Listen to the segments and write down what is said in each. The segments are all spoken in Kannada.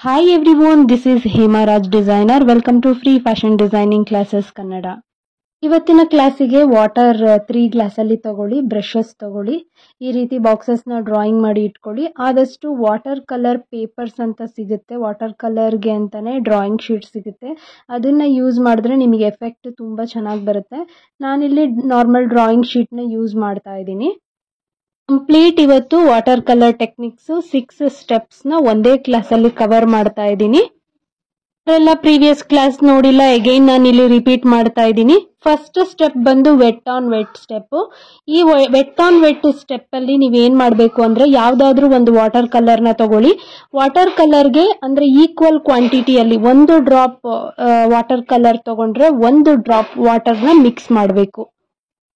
Hi everyone, this is Hema Raj Designer. Welcome to Free Fashion Designing Classes Kannada. ಇವತ್ತಿನ ಕ್ಲಾಸಿಗೆ ವಾಟರ್ 3 ಗ್ಲಾಸ್ ಅಲ್ಲಿ ತಗೊಳ್ಳಿ, ಬ್ರಷಸ್ ತಗೊಳ್ಳಿ, ಈ ರೀತಿ ಬಾಕ್ಸಸ್ ನ ಡ್ರಾಯಿಂಗ್ ಮಾಡಿ ಇಟ್ಕೊಳ್ಳಿ. ಆದಷ್ಟು ವಾಟರ್ ಕಲರ್ ಪೇಪರ್ಸ್ ಅಂತ ಸಿಗುತ್ತೆ, ವಾಟರ್ ಕಲರ್ಗೆ ಅಂತಾನೆ ಡ್ರಾಯಿಂಗ್ ಶೀಟ್ ಸಿಗುತ್ತೆ. ಅದನ್ನ ಯೂಸ್ ಮಾಡಿದ್ರೆ ನಿಮಗೆ ಎಫೆಕ್ಟ್ ತುಂಬಾ ಚೆನ್ನಾಗಿ ಬರುತ್ತೆ. ನಾನಿಲ್ಲಿ ನಾರ್ಮಲ್ ಡ್ರಾಯಿಂಗ್ ಶೀಟ್ ನ ಯೂಸ್ ಮಾಡ್ತಾ ಇದ್ದೀನಿ. ಕಂಪ್ಲೀಟ್ ಇವತ್ತು ವಾಟರ್ ಕಲರ್ ಟೆಕ್ನಿಕ್ಸ್ 6 ಸ್ಟೆಪ್ಸ್ ನ ಒಂದೇ ಕ್ಲಾಸ್ ಅಲ್ಲಿ ಕವರ್ ಮಾಡ್ತಾ ಇದ್ದೀನಿ. ಎಲ್ಲ ಪ್ರೀವಿಯಸ್ ಕ್ಲಾಸ್ ನೋಡಿಲ್ಲ, ಅಗೈನ್ ನಾನು ಇಲ್ಲಿ ರಿಪೀಟ್ ಮಾಡ್ತಾ ಇದ್ದೀನಿ. ಫಸ್ಟ್ ಸ್ಟೆಪ್ ಬಂದು ವೆಟ್ ಆನ್ ವೆಟ್ ಸ್ಟೆಪ್. ಈ ವೆಟ್ ಆನ್ ವೆಟ್ ಸ್ಟೆಪ್ ಅಲ್ಲಿ ನೀವೇನ್ ಮಾಡಬೇಕು ಅಂದ್ರೆ ಯಾವ್ದಾದ್ರೂ ಒಂದು ವಾಟರ್ ಕಲರ್ ನ ತಗೊಳ್ಳಿ. ವಾಟರ್ ಕಲರ್ಗೆ ಅಂದ್ರೆ ಈಕ್ವಲ್ ಕ್ವಾಂಟಿಟಿಯಲ್ಲಿ 1 ಡ್ರಾಪ್ ವಾಟರ್ ಕಲರ್ ತಗೊಂಡ್ರೆ 1 ಡ್ರಾಪ್ ವಾಟರ್ ನ ಮಿಕ್ಸ್ ಮಾಡಬೇಕು.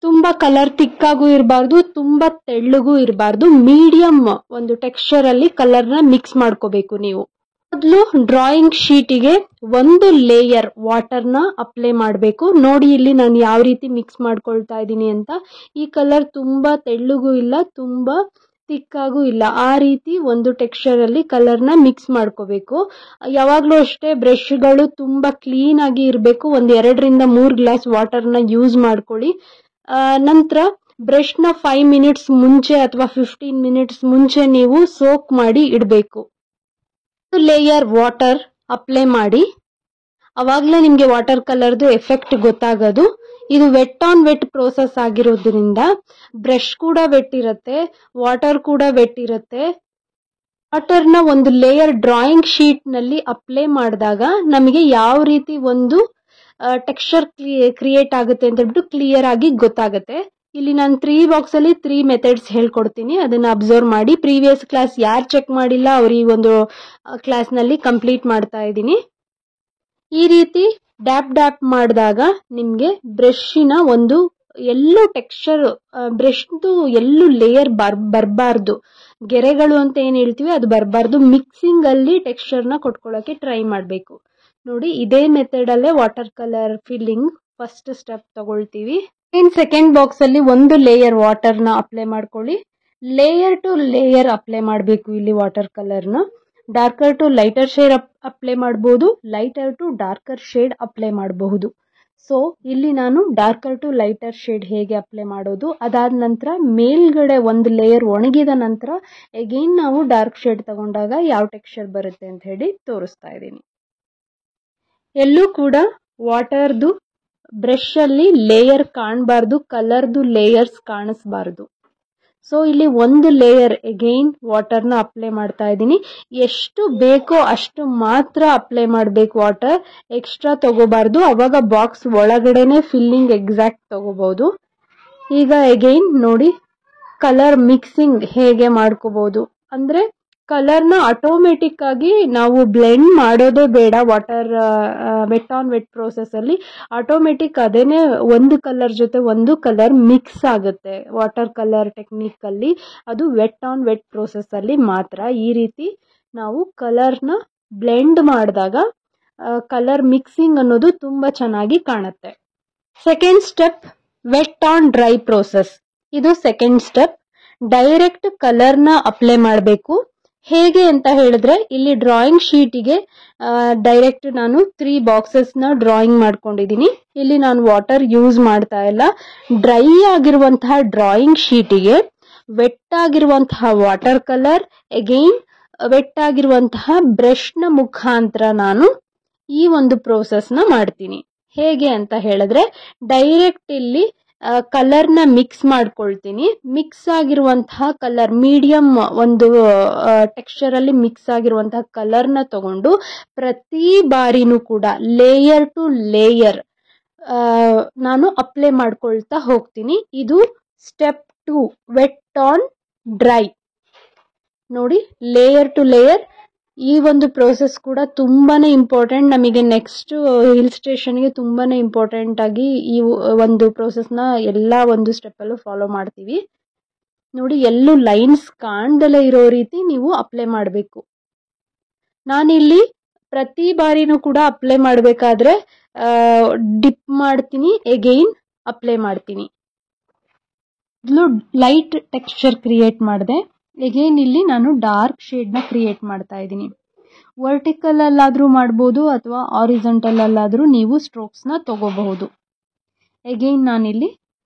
ತುಂಬಾ ಕಲರ್ ತಿಕ್ಕಾಗೂ ಇರಬಾರ್ದು, ತುಂಬಾ ತೆಳ್ಳಗೂ ಇರಬಾರ್ದು, ಮೀಡಿಯಂ ಒಂದು ಟೆಕ್ಸ್ಚರ್ ಅಲ್ಲಿ ಕಲರ್ ನ ಮಿಕ್ಸ್ ಮಾಡ್ಕೋಬೇಕು. ನೀವು ಮೊದಲು ಡ್ರಾಯಿಂಗ್ ಶೀಟಿಗೆ 1 ಲೇಯರ್ ವಾಟರ್ ನ ಅಪ್ಲೈ ಮಾಡಬೇಕು. ನೋಡಿ ಇಲ್ಲಿ ನಾನು ಯಾವ ರೀತಿ ಮಿಕ್ಸ್ ಮಾಡ್ಕೊಳ್ತಾ ಇದ್ದೀನಿ ಅಂತ. ಈ ಕಲರ್ ತುಂಬಾ ತೆಳ್ಳಗೂ ಇಲ್ಲ, ತುಂಬಾ ತಿಕ್ಕಾಗೂ ಇಲ್ಲ, ಆ ರೀತಿ ಒಂದು ಟೆಕ್ಸ್ಚರ್ ಅಲ್ಲಿ ಕಲರ್ ನ ಮಿಕ್ಸ್ ಮಾಡ್ಕೋಬೇಕು. ಯಾವಾಗ್ಲೂ ಅಷ್ಟೇ ಬ್ರಷ್ಗಳು ತುಂಬಾ ಕ್ಲೀನ್ ಆಗಿ ಇರಬೇಕು. 2 ರಿಂದ 3 ಗ್ಲಾಸ್ ವಾಟರ್ ನ ಯೂಸ್ ಮಾಡ್ಕೊಳ್ಳಿ. ನಂತರ ಬ್ರಷ್ ನ 5 ಮಿನಿಟ್ಸ್ ಮುಂಚೆ ಅಥವಾ 15 ಮಿನಿಟ್ಸ್ ಮುಂಚೆ ನೀವು ಸೋಕ್ ಮಾಡಿ ಇಡಬೇಕು. ಲೇಯರ್ ವಾಟರ್ ಅಪ್ಲೈ ಮಾಡಿ, ಅವಾಗಲೇ ನಿಮ್ಗೆ ವಾಟರ್ ಕಲರ್ದು ಎಫೆಕ್ಟ್ ಗೊತ್ತಾಗೋದು. ಇದು ವೆಟ್ ಆನ್ ವೆಟ್ ಪ್ರೋಸೆಸ್ ಆಗಿರೋದ್ರಿಂದ ಬ್ರಷ್ ಕೂಡ ವೆಟ್ ಇರುತ್ತೆ, ವಾಟರ್ ಕೂಡ ವೆಟ್ ಇರುತ್ತೆ. ವಾಟರ್ ನ ಒಂದು ಲೇಯರ್ ಡ್ರಾಯಿಂಗ್ ಶೀಟ್ ನಲ್ಲಿ ಅಪ್ಲೈ ಮಾಡಿದಾಗ ನಮಗೆ ಯಾವ ರೀತಿ ಒಂದು ಟೆಕ್ಸ್ಚರ್ ಕ್ರಿಯೇಟ್ ಆಗುತ್ತೆ ಅಂತ ಹೇಳ್ಬಿಟ್ಟು ಕ್ಲಿಯರ್ ಆಗಿ ಗೊತ್ತಾಗುತ್ತೆ. ಇಲ್ಲಿ ನಾನು 3 ಬಾಕ್ಸ್ ಅಲ್ಲಿ 3 ಮೆಥಡ್ಸ್ ಹೇಳ್ಕೊಡ್ತೀನಿ, ಅದನ್ನ ಅಬ್ಸರ್ವ್ ಮಾಡಿ. ಪ್ರೀವಿಯಸ್ ಕ್ಲಾಸ್ ಯಾರು ಚೆಕ್ ಮಾಡಿಲ್ಲ ಅವ್ರು ಈ ಒಂದು ಕ್ಲಾಸ್ ನಲ್ಲಿ ಕಂಪ್ಲೀಟ್ ಮಾಡ್ತಾ ಇದ್ದೀನಿ. ಈ ರೀತಿ ಡ್ಯಾಪ್ ಮಾಡಿದಾಗ ನಿಮ್ಗೆ ಬ್ರಷಿನ ಒಂದು ಎಲ್ಲೂ ಟೆಕ್ಸ್ಚರ್, ಬ್ರಷ್ದು ಎಲ್ಲೂ ಲೇಯರ್ ಬರಬಾರ್ದು, ಗೆರೆಗಳು ಅಂತ ಏನ್ ಹೇಳ್ತೀವಿ ಅದು ಬರಬಾರ್ದು. ಮಿಕ್ಸಿಂಗ್ ಅಲ್ಲಿ ಟೆಕ್ಸ್ಚರ್ ನ ಕೊಟ್ಕೊಳ್ಳೋಕೆ ಟ್ರೈ ಮಾಡಬೇಕು. ನೋಡಿ, ಇದೇ ಮೆಥಡ್ ಅಲ್ಲೇ water colour filling first step ತಗೊಳ್ತೀವಿ. ಸೆಕೆಂಡ್ ಬಾಕ್ಸ್ ಅಲ್ಲಿ 1 ಲೇಯರ್ ವಾಟರ್ ನ ಅಪ್ಲೈ ಮಾಡ್ಕೊಳ್ಳಿ. ಲೇಯರ್ ಟು ಲೇಯರ್ ಅಪ್ಲೈ ಮಾಡಬೇಕು. ಇಲ್ಲಿ ವಾಟರ್ ಕಲರ್ ನ darker to lighter shade apply ಮಾಡಬಹುದು, lighter to darker shade apply ಮಾಡಬಹುದು. ಸೊ ಇಲ್ಲಿ ನಾನು ಡಾರ್ಕರ್ ಟು ಲೈಟರ್ ಶೇಡ್ ಹೇಗೆ ಅಪ್ಲೈ ಮಾಡೋದು, ಅದಾದ ನಂತರ ಮೇಲ್ಗಡೆ 1 ಲೇಯರ್ ಒಣಗಿದ ನಂತರ ಅಗೈನ್ ನಾವು ಡಾರ್ಕ್ ಶೇಡ್ ತಗೊಂಡಾಗ ಯಾವ ಟೆಕ್ಸ್ಚರ್ ಬರುತ್ತೆ ಅಂತ ಹೇಳಿ ತೋರಿಸ್ತಾ ಇದ್ದೀನಿ. ಎಲ್ಲೂ ಕೂಡ ವಾಟರ್ದು ಬ್ರಷ್ ಅಲ್ಲಿ ಲೇಯರ್ ಕಾಣಬಾರ್ದು, ಕಲರ್ದು ಲೇಯರ್ಸ್ ಕಾಣಿಸ್ಬಾರ್ದು. ಸೊ ಇಲ್ಲಿ 1 ಲೇಯರ್ ಅಗೈನ್ ವಾಟರ್ ನ ಅಪ್ಲೈ ಮಾಡ್ತಾ ಇದ್ದೀನಿ. ಎಷ್ಟು ಬೇಕೋ ಅಷ್ಟು ಮಾತ್ರ ಅಪ್ಲೈ ಮಾಡಬೇಕು ವಾಟರ್, ಎಕ್ಸ್ಟ್ರಾ ತಗೋಬಾರ್ದು. ಅವಾಗ ಬಾಕ್ಸ್ ಒಳಗಡೆನೆ ಫಿಲ್ಲಿಂಗ್ ಎಕ್ಸಾಕ್ಟ್ ತಗೋಬಹುದು. ಈಗ ಅಗೈನ್ ನೋಡಿ ಕಲರ್ ಮಿಕ್ಸಿಂಗ್ ಹೇಗೆ ಮಾಡ್ಕೋಬಹುದು ಅಂದ್ರೆ, ಕಲರ್ ನ ಆಟೋಮೆಟಿಕ್ ಆಗಿ ನಾವು ಬ್ಲೆಂಡ್ ಮಾಡೋದೇ ಬೇಡ. Water wet on wet process ಅಲ್ಲಿ ಆಟೋಮೆಟಿಕ್ ಅದೇನೆ ಒಂದು ಕಲರ್ ಜೊತೆ ಒಂದು ಕಲರ್ ಮಿಕ್ಸ್ ಆಗುತ್ತೆ. ವಾಟರ್ ಕಲರ್ ಟೆಕ್ನಿಕ್ ಅಲ್ಲಿ ಅದು ವೆಟ್ ಆನ್ ವೆಟ್ ಪ್ರೋಸೆಸ್ ಅಲ್ಲಿ ಮಾತ್ರ. ಈ ರೀತಿ ನಾವು ಕಲರ್ ನ ಬ್ಲೆಂಡ್ ಮಾಡಿದಾಗ ಕಲರ್ ಮಿಕ್ಸಿಂಗ್ ಅನ್ನೋದು ತುಂಬಾ ಚೆನ್ನಾಗಿ ಕಾಣುತ್ತೆ. Second step wet on dry process. ಇದು ಸೆಕೆಂಡ್ ಸ್ಟೆಪ್. ಡೈರೆಕ್ಟ್ ಕಲರ್ ನ ಅಪ್ಲೈ ಮಾಡಬೇಕು. ಹೇಗೆ ಅಂತ ಹೇಳಿದ್ರೆ, ಇಲ್ಲಿ ಡ್ರಾಯಿಂಗ್ ಶೀಟಿಗೆ ಡೈರೆಕ್ಟ್ ನಾನು 3 ಬಾಕ್ಸಸ್ ನ ಡ್ರಾಯಿಂಗ್ ಮಾಡ್ಕೊಂಡಿದ್ದೀನಿ. ಇಲ್ಲಿ ನಾನು ವಾಟರ್ ಯೂಸ್ ಮಾಡ್ತಾ ಇಲ್ಲ. ಡ್ರೈ ಆಗಿರುವಂತಹ ಡ್ರಾಯಿಂಗ್ ಶೀಟಿಗೆ ವೆಟ್ ಆಗಿರುವಂತಹ ವಾಟರ್ ಕಲರ್, ಅಗೈನ್ ವೆಟ್ ಆಗಿರುವಂತಹ ಬ್ರಷ್ ನ ಮುಖಾಂತರ ನಾನು ಈ ಒಂದು ಪ್ರೋಸೆಸ್ ನ ಮಾಡ್ತೀನಿ. ಹೇಗೆ ಅಂತ ಹೇಳಿದ್ರೆ, ಡೈರೆಕ್ಟ್ ಇಲ್ಲಿ ಕಲರ್ ನ ಮಿಕ್ಸ್ ಮಾಡ್ಕೊಳ್ತೀನಿ. ಮಿಕ್ಸ್ ಆಗಿರುವಂತಹ ಕಲರ್ ಮೀಡಿಯಂ ಒಂದು ಟೆಕ್ಸ್ಚರ್ ಅಲ್ಲಿ ಮಿಕ್ಸ್ ಆಗಿರುವಂತಹ ಕಲರ್ ನ ತಗೊಂಡು ಪ್ರತಿ ಬಾರಿನೂ ಕೂಡ ಲೇಯರ್ ಟು ಲೇಯರ್ ನಾನು ಅಪ್ಲೈ ಮಾಡ್ಕೊಳ್ತಾ ಹೋಗ್ತೀನಿ. ಇದು ಸ್ಟೆಪ್ 2 ವೆಟ್ ಆನ್ ಡ್ರೈ. ನೋಡಿ, ಲೇಯರ್ ಟು ಲೇಯರ್. ಈ ಒಂದು ಪ್ರೋಸೆಸ್ ಕೂಡ ತುಂಬಾನೇ ಇಂಪಾರ್ಟೆಂಟ್. ನಮಗೆ ನೆಕ್ಸ್ಟ್ ಹಿಲ್ ಸ್ಟೇಷನ್ಗೆ ತುಂಬಾನೇ ಇಂಪಾರ್ಟೆಂಟ್ ಆಗಿ ಈ ಒಂದು ಪ್ರೋಸೆಸ್ ನ ಎಲ್ಲಾ ಒಂದು ಸ್ಟೆಪ್ ಅಲ್ಲೂ ಫಾಲೋ ಮಾಡ್ತೀವಿ. ನೋಡಿ, ಎಲ್ಲೂ ಲೈನ್ಸ್ ಕಾಣ್ದಲೇ ಇರೋ ರೀತಿ ನೀವು ಅಪ್ಲೈ ಮಾಡಬೇಕು. ನಾನಿಲ್ಲಿ ಪ್ರತಿ ಬಾರಿನೂ ಕೂಡ ಅಪ್ಲೈ ಮಾಡಬೇಕಾದ್ರೆ ಡಿಪ್ ಮಾಡ್ತೀನಿ, ಅಗೈನ್ ಅಪ್ಲೈ ಮಾಡ್ತೀನಿ. ಲೈಟ್ ಟೆಕ್ಸ್ಚರ್ ಕ್ರಿಯೇಟ್ ಮಾಡಿದೆ. ಅಗೈನ್ ಇಲ್ಲಿ ನಾನು ಡಾರ್ಕ್ ಶೇಡ್ ನ ಕ್ರಿಯೇಟ್ ಮಾಡ್ತಾ ಇದ್ದೀನಿ. ವರ್ಟಿಕಲ್ ಅಲ್ಲಾದ್ರೂ ಮಾಡ್ಬೋದು ಅಥವಾ ಆರಿಜೆಂಟಲ್ ಅಲ್ಲಾದ್ರೂ ನೀವು ಸ್ಟ್ರೋಕ್ಸ್ನ ತಗೋಬಹುದು. ಅಗೈನ್ ನಾನಿಲ್ಲಿ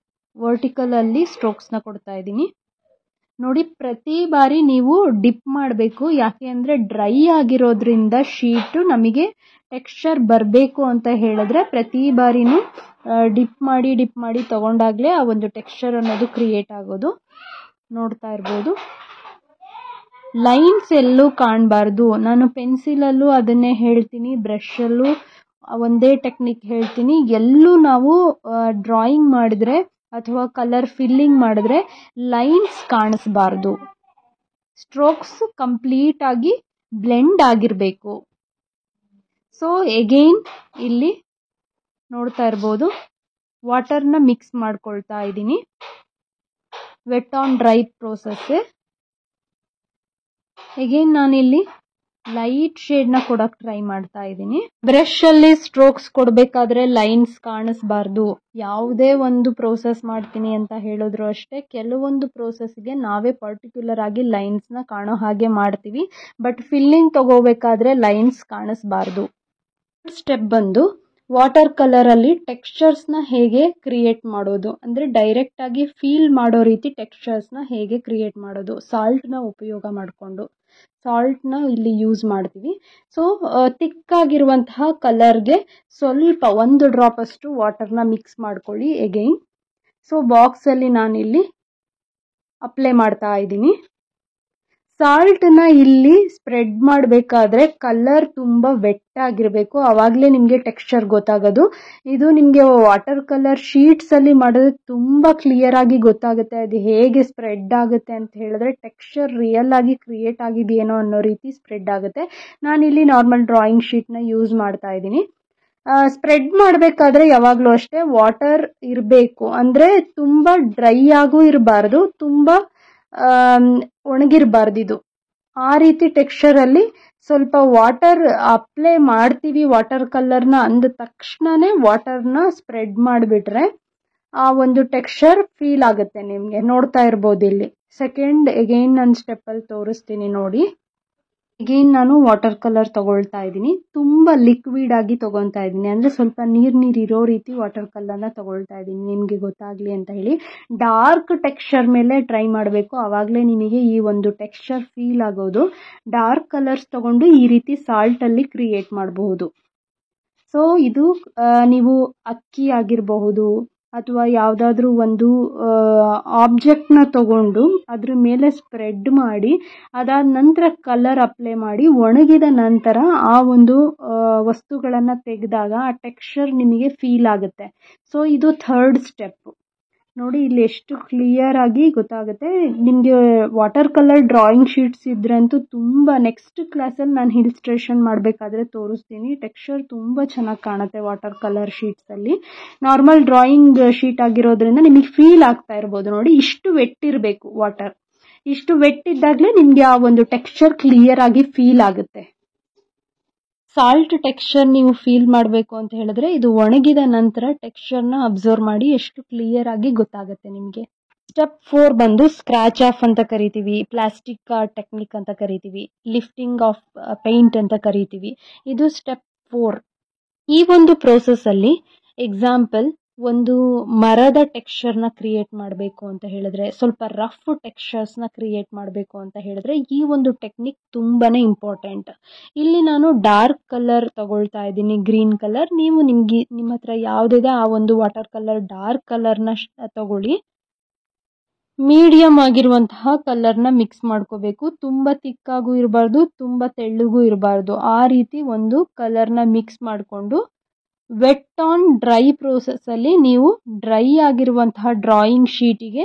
ವರ್ಟಿಕಲ್ ಅಲ್ಲಿ ಸ್ಟ್ರೋಕ್ಸ್ನ ಕೊಡ್ತಾ ಇದ್ದೀನಿ. ನೋಡಿ, ಪ್ರತಿ ಬಾರಿ ನೀವು ಡಿಪ್ ಮಾಡಬೇಕು. ಯಾಕೆ ಅಂದರೆ ಡ್ರೈ ಆಗಿರೋದ್ರಿಂದ ಶೀಟು ನಮಗೆ ಟೆಕ್ಸ್ಚರ್ ಬರಬೇಕು ಅಂತ ಹೇಳಿದ್ರೆ ಪ್ರತಿ ಬಾರಿನೂ ಡಿಪ್ ಮಾಡಿ ತಗೊಂಡಾಗಲೇ ಆ ಒಂದು ಟೆಕ್ಸ್ಚರ್ ಅನ್ನೋದು ಕ್ರಿಯೇಟ್ ಆಗೋದು. ನೋಡ್ತಾ ಇರ್ಬೋದು, ಲೈನ್ಸ್ ಎಲ್ಲೂ ಕಾಣಬಾರ್ದು. ನಾನು ಪೆನ್ಸಿಲಲ್ಲೂ ಅದನ್ನೇ ಹೇಳ್ತೀನಿ, ಬ್ರಷಲ್ಲೂ ಒಂದೇ ಟೆಕ್ನಿಕ್ ಹೇಳ್ತೀನಿ. ಎಲ್ಲೂ ನಾವು ಡ್ರಾಯಿಂಗ್ ಮಾಡಿದ್ರೆ ಅಥವಾ ಕಲರ್ ಫಿಲ್ಲಿಂಗ್ ಮಾಡಿದ್ರೆ ಲೈನ್ಸ್ ಕಾಣಿಸ್ಬಾರ್ದು. ಸ್ಟ್ರೋಕ್ಸ್ ಕಂಪ್ಲೀಟ್ ಆಗಿ ಬ್ಲೆಂಡ್ ಆಗಿರಬೇಕು. ಸೊ ಎಗೈನ್ ಇಲ್ಲಿ ನೋಡ್ತಾ ಇರ್ಬೋದು, ವಾಟರ್ನ ಮಿಕ್ಸ್ ಮಾಡ್ಕೊಳ್ತಾ ಇದ್ದೀನಿ. Wet on dry process. Again ನಾನಿಲ್ಲಿ ಲೈಟ್ ಶೇಡ್ನ ಕೊಡೋಕೆ ಟ್ರೈ ಮಾಡ್ತಾ ಇದ್ದೀನಿ. ಬ್ರಷ್ ಅಲ್ಲಿ ಸ್ಟ್ರೋಕ್ಸ್ ಕೊಡಬೇಕಾದ್ರೆ ಲೈನ್ಸ್ ಕಾಣಿಸ್ಬಾರ್ದು. ಯಾವುದೇ ಒಂದು ಪ್ರೋಸೆಸ್ ಮಾಡ್ತೀನಿ ಅಂತ ಹೇಳಿದ್ರು ಅಷ್ಟೇ, ಕೆಲವೊಂದು ಪ್ರೋಸೆಸ್ಗೆ ನಾವೇ ಪರ್ಟಿಕ್ಯುಲರ್ ಆಗಿ ಲೈನ್ಸ್ನ ಕಾಣೋ ಹಾಗೆ ಮಾಡ್ತೀವಿ. ಬಟ್ ಫಿಲ್ಲಿಂಗ್ ತಗೋಬೇಕಾದ್ರೆ ಲೈನ್ಸ್ ಕಾಣಿಸ್ಬಾರ್ದು. ಸ್ಟೆಪ್ ಬಂದು ವಾಟರ್ ಕಲರಲ್ಲಿ ಟೆಕ್ಸ್ಚರ್ಸ್ನ ಹೇಗೆ ಕ್ರಿಯೇಟ್ ಮಾಡೋದು, ಅಂದರೆ ಡೈರೆಕ್ಟಾಗಿ ಫೀಲ್ ಮಾಡೋ ರೀತಿ ಟೆಕ್ಸ್ಚರ್ಸ್ನ ಹೇಗೆ ಕ್ರಿಯೇಟ್ ಮಾಡೋದು. ಸಾಲ್ಟ್ನ ಉಪಯೋಗ ಮಾಡಿಕೊಂಡು ಸಾಲ್ಟ್ನ ಇಲ್ಲಿ ಯೂಸ್ ಮಾಡ್ತೀವಿ. ಸೊ ತಿಕ್ಕಾಗಿರುವಂತಹ ಕಲರ್ಗೆ ಸ್ವಲ್ಪ 1 ಡ್ರಾಪ್ ಅಷ್ಟು ವಾಟರ್ನ ಮಿಕ್ಸ್ ಮಾಡ್ಕೊಳ್ಳಿ ಎಗೈನ್. ಸೊ ಬಾಕ್ಸಲ್ಲಿ ನಾನಿಲ್ಲಿ ಅಪ್ಲೈ ಮಾಡ್ತಾ ಇದ್ದೀನಿ. ಸಾಲ್ಟ್ನ ಇಲ್ಲಿ ಸ್ಪ್ರೆಡ್ ಮಾಡಬೇಕಾದ್ರೆ ಕಲರ್ ತುಂಬ ವೆಟ್ ಆಗಿರಬೇಕು, ಆವಾಗಲೇ ನಿಮಗೆ ಟೆಕ್ಸ್ಚರ್ ಗೊತ್ತಾಗೋದು. ಇದು ನಿಮಗೆ ವಾಟರ್ ಕಲರ್ ಶೀಟ್ಸಲ್ಲಿ ಮಾಡಿದ್ರೆ ತುಂಬ ಕ್ಲಿಯರ್ ಆಗಿ ಗೊತ್ತಾಗುತ್ತೆ ಅದು ಹೇಗೆ ಸ್ಪ್ರೆಡ್ ಆಗುತ್ತೆ ಅಂತ ಹೇಳಿದ್ರೆ ಟೆಕ್ಸ್ಚರ್ ರಿಯಲ್ ಆಗಿ ಕ್ರಿಯೇಟ್ ಆಗಿದೆಯೇನೋ ಅನ್ನೋ ರೀತಿ ಸ್ಪ್ರೆಡ್ ಆಗುತ್ತೆ. ನಾನಿಲ್ಲಿ ನಾರ್ಮಲ್ ಡ್ರಾಯಿಂಗ್ ಶೀಟ್ನ ಯೂಸ್ ಮಾಡ್ತಾ ಇದ್ದೀನಿ. ಸ್ಪ್ರೆಡ್ ಮಾಡಬೇಕಾದ್ರೆ ಯಾವಾಗಲೂ ಅಷ್ಟೇ ವಾಟರ್ ಇರಬೇಕು, ಅಂದರೆ ತುಂಬ ಡ್ರೈ ಆಗೂ ಇರಬಾರ್ದು, ತುಂಬ ಒಣಗಿರಬಾರ್ದು. ಇದು ಆ ರೀತಿ ಟೆಕ್ಸ್ಚರಲ್ಲಿ ಸ್ವಲ್ಪ ವಾಟರ್ ಅಪ್ಲೈ ಮಾಡ್ತೀವಿ. ವಾಟರ್ ಕಲರ್ನ ಅಂದ ತಕ್ಷಣನೇ ವಾಟರ್ನ ಸ್ಪ್ರೆಡ್ ಮಾಡಿಬಿಟ್ರೆ ಆ ಒಂದು ಟೆಕ್ಸ್ಚರ್ ಫೀಲ್ ಆಗುತ್ತೆ ನಿಮಗೆ. ನೋಡ್ತಾ ಇರ್ಬೋದು ಇಲ್ಲಿ ಸೆಕೆಂಡ್ ಎಗೈನ್ ನಾನು ಸ್ಟೆಪ್ಪಲ್ಲಿ ತೋರಿಸ್ತೀನಿ ನೋಡಿ. ಎಗೈನ್ ನಾನು ವಾಟರ್ ಕಲರ್ ತಗೊಳ್ತಾ ಇದ್ದೀನಿ. ತುಂಬ ಲಿಕ್ವಿಡ್ ಆಗಿ ತಗೊತಾ ಇದ್ದೀನಿ, ಅಂದರೆ ಸ್ವಲ್ಪ ನೀರಿರೋ ರೀತಿ ವಾಟರ್ ಕಲರ್ನ ತಗೊಳ್ತಾ ಇದ್ದೀನಿ ನಿಮಗೆ ಗೊತ್ತಾಗಲಿ ಅಂತ ಹೇಳಿ. ಡಾರ್ಕ್ ಟೆಕ್ಸ್ಚರ್ ಮೇಲೆ ಟ್ರೈ ಮಾಡಬೇಕು, ಆವಾಗಲೇ ನಿಮಗೆ ಈ ಒಂದು ಟೆಕ್ಸ್ಚರ್ ಫೀಲ್ ಆಗೋದು. ಡಾರ್ಕ್ ಕಲರ್ಸ್ ತಗೊಂಡು ಈ ರೀತಿ ಸಾಲ್ಟಲ್ಲಿ ಕ್ರಿಯೇಟ್ ಮಾಡಬಹುದು. ಸೊ ಇದು ನೀವು ಅಕ್ಕಿ ಆಗಿರಬಹುದು ಅಥವಾ ಯಾವುದಾದ್ರೂ ಒಂದು ಆಬ್ಜೆಕ್ಟ್ನ ತಗೊಂಡು ಅದ್ರ ಮೇಲೆ ಸ್ಪ್ರೆಡ್ ಮಾಡಿ ಅದಾದ ನಂತರ ಕಲರ್ ಅಪ್ಲೈ ಮಾಡಿ ಒಣಗಿದ ನಂತರ ಆ ಒಂದು ವಸ್ತುಗಳನ್ನು ತೆಗೆದಾಗ ಆ ಟೆಕ್ಸ್ಚರ್ ನಿಮಗೆ ಫೀಲ್ ಆಗುತ್ತೆ. ಸೊ ಇದು ಥರ್ಡ್ ಸ್ಟೆಪ್. ನೋಡಿ ಇಲ್ಲಿ ಎಷ್ಟು ಕ್ಲಿಯರ್ ಆಗಿ ಗೊತ್ತಾಗುತ್ತೆ ನಿಮಗೆ. ವಾಟರ್ ಕಲರ್ ಡ್ರಾಯಿಂಗ್ ಶೀಟ್ಸ್ ಇದ್ರಂತೂ ತುಂಬ, ನೆಕ್ಸ್ಟ್ ಕ್ಲಾಸಲ್ಲಿ ನಾನು ಇಲಿಸ್ಟ್ರೇಷನ್ ಮಾಡಬೇಕಾದ್ರೆ ತೋರಿಸ್ತೀನಿ. ಟೆಕ್ಸ್ಚರ್ ತುಂಬ ಚೆನ್ನಾಗಿ ಕಾಣುತ್ತೆ ವಾಟರ್ ಕಲರ್ ಶೀಟ್ಸಲ್ಲಿ. ನಾರ್ಮಲ್ ಡ್ರಾಯಿಂಗ್ ಶೀಟ್ ಆಗಿರೋದ್ರಿಂದ ನಿಮಗೆ ಫೀಲ್ ಆಗ್ತಾ ಇರ್ಬೋದು. ನೋಡಿ ಇಷ್ಟು ವೆಟ್ ಇರಬೇಕು ವಾಟರ್, ಇಷ್ಟು ವೆಟ್ ಇದ್ದಾಗಲೇ ನಿಮಗೆ ಆ ಒಂದು ಟೆಕ್ಸ್ಚರ್ ಕ್ಲಿಯರ್ ಆಗಿ ಫೀಲ್ ಆಗುತ್ತೆ. ಸಾಲ್ಟ್ ಟೆಕ್ಸ್ಚರ್ ನೀವು ಫೀಲ್ ಮಾಡಬೇಕು ಅಂತ ಹೇಳಿದ್ರೆ ಇದು ಒಣಗಿದ ನಂತರ ಟೆಕ್ಸ್ಚರ್ನ ಅಬ್ಸರ್ವ್ ಮಾಡಿ ಎಷ್ಟು ಕ್ಲಿಯರ್ ಆಗಿ ಗೊತ್ತಾಗುತ್ತೆ ನಿಮಗೆ. ಸ್ಟೆಪ್ 4 ಬಂದು ಸ್ಕ್ರಾಚ್ ಆಫ್ ಅಂತ ಕರಿತೀವಿ, ಪ್ಲಾಸ್ಟಿಕ್ ಟೆಕ್ನಿಕ್ ಅಂತ ಕರಿತೀವಿ, ಲಿಫ್ಟಿಂಗ್ ಆಫ್ ಪೇಂಟ್ ಅಂತ ಕರಿತೀವಿ. ಇದು ಸ್ಟೆಪ್ 4. ಈ ಒಂದು ಪ್ರೋಸೆಸ್ಸಲ್ಲಿ ಎಕ್ಸಾಂಪಲ್ ಒಂದು ಮರದ ಟೆಕ್ಸ್ಚರ್ನ ಕ್ರಿಯೇಟ್ ಮಾಡಬೇಕು ಅಂತ ಹೇಳಿದ್ರೆ, ಸ್ವಲ್ಪ ರಫ್ ಟೆಕ್ಸ್ಚರ್ಸ್ನ ಕ್ರಿಯೇಟ್ ಮಾಡಬೇಕು ಅಂತ ಹೇಳಿದ್ರೆ ಈ ಒಂದು ಟೆಕ್ನಿಕ್ ತುಂಬಾ ಇಂಪಾರ್ಟೆಂಟ್. ಇಲ್ಲಿ ನಾನು ಡಾರ್ಕ್ ಕಲರ್ ತಗೊಳ್ತಾ ಇದ್ದೀನಿ, ಗ್ರೀನ್ ಕಲರ್. ನೀವು ನಿಮ್ಮ ಹತ್ರ ಯಾವುದಿದೆ ಆ ಒಂದು ವಾಟರ್ ಕಲರ್ ಡಾರ್ಕ್ ಕಲರ್ನ ತಗೊಳ್ಳಿ. ಮೀಡಿಯಮ್ ಆಗಿರುವಂತಹ ಕಲರ್ನ ಮಿಕ್ಸ್ ಮಾಡ್ಕೋಬೇಕು. ತುಂಬ ತಿಕ್ಕಾಗೂ ಇರಬಾರ್ದು, ತುಂಬ ತೆಳ್ಳಗೂ ಇರಬಾರ್ದು. ಆ ರೀತಿ ಒಂದು ಕಲರ್ನ ಮಿಕ್ಸ್ ಮಾಡಿಕೊಂಡು ವೆಟ್ ಆನ್ ಡ್ರೈ ಪ್ರೋಸೆಸ್ಸಲ್ಲಿ ನೀವು ಡ್ರೈ ಆಗಿರುವಂತಹ ಡ್ರಾಯಿಂಗ್ ಶೀಟಿಗೆ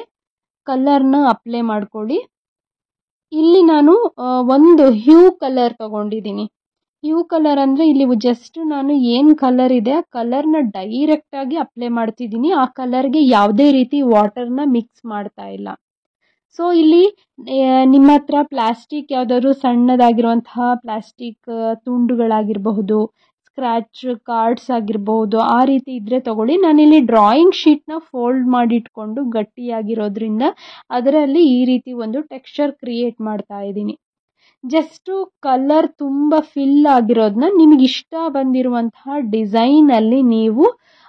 ಕಲರ್ನ ಅಪ್ಲೈ ಮಾಡ್ಕೊಳ್ಳಿ. ಇಲ್ಲಿ ನಾನು ಒಂದು ಹ್ಯೂ ಕಲರ್ ತಗೊಂಡಿದ್ದೀನಿ. ಹ್ಯೂ ಕಲರ್ ಅಂದರೆ ಇಲ್ಲಿ ಜಸ್ಟ್ ನಾನು ಏನು ಕಲರ್ ಇದೆ ಆ ಕಲರ್ನ ಡೈರೆಕ್ಟಾಗಿ ಅಪ್ಲೈ ಮಾಡ್ತಿದ್ದೀನಿ. ಆ ಕಲರ್ಗೆ ಯಾವುದೇ ರೀತಿ ವಾಟರ್ನ ಮಿಕ್ಸ್ ಮಾಡ್ತಾ ಇಲ್ಲ. ಸೊ ಇಲ್ಲಿ ನಿಮ್ಮ ಹತ್ರ ಪ್ಲಾಸ್ಟಿಕ್ ಯಾವುದಾದ್ರು ಸಣ್ಣದಾಗಿರುವಂತಹ ಪ್ಲಾಸ್ಟಿಕ್ ತುಂಡುಗಳಾಗಿರಬಹುದು, ಸ್ಕ್ರ್ಯಾಚ್ ಕಾರ್ಡ್ಸ್ ಆಗಿರಬಹುದು, ಆ ರೀತಿ ಇದ್ದರೆ ತಗೊಳ್ಳಿ. ನಾನಿಲ್ಲಿ ಡ್ರಾಯಿಂಗ್ ಶೀಟ್ನ ಫೋಲ್ಡ್ ಮಾಡಿಟ್ಕೊಂಡು ಗಟ್ಟಿಯಾಗಿರೋದ್ರಿಂದ ಅದರಲ್ಲಿ ಈ ರೀತಿ ಒಂದು ಟೆಕ್ಸ್ಚರ್ ಕ್ರಿಯೇಟ್ ಮಾಡ್ತಾ ಇದ್ದೀನಿ. ಜಸ್ಟ್ ಕಲರ್ ತುಂಬ ಫಿಲ್ ಆಗಿರೋದನ್ನ ನಿಮಗೆ ಇಷ್ಟ ಬಂದಿರುವಂತಹ ಡಿಸೈನ್ ಅಲ್ಲಿ ನೀವು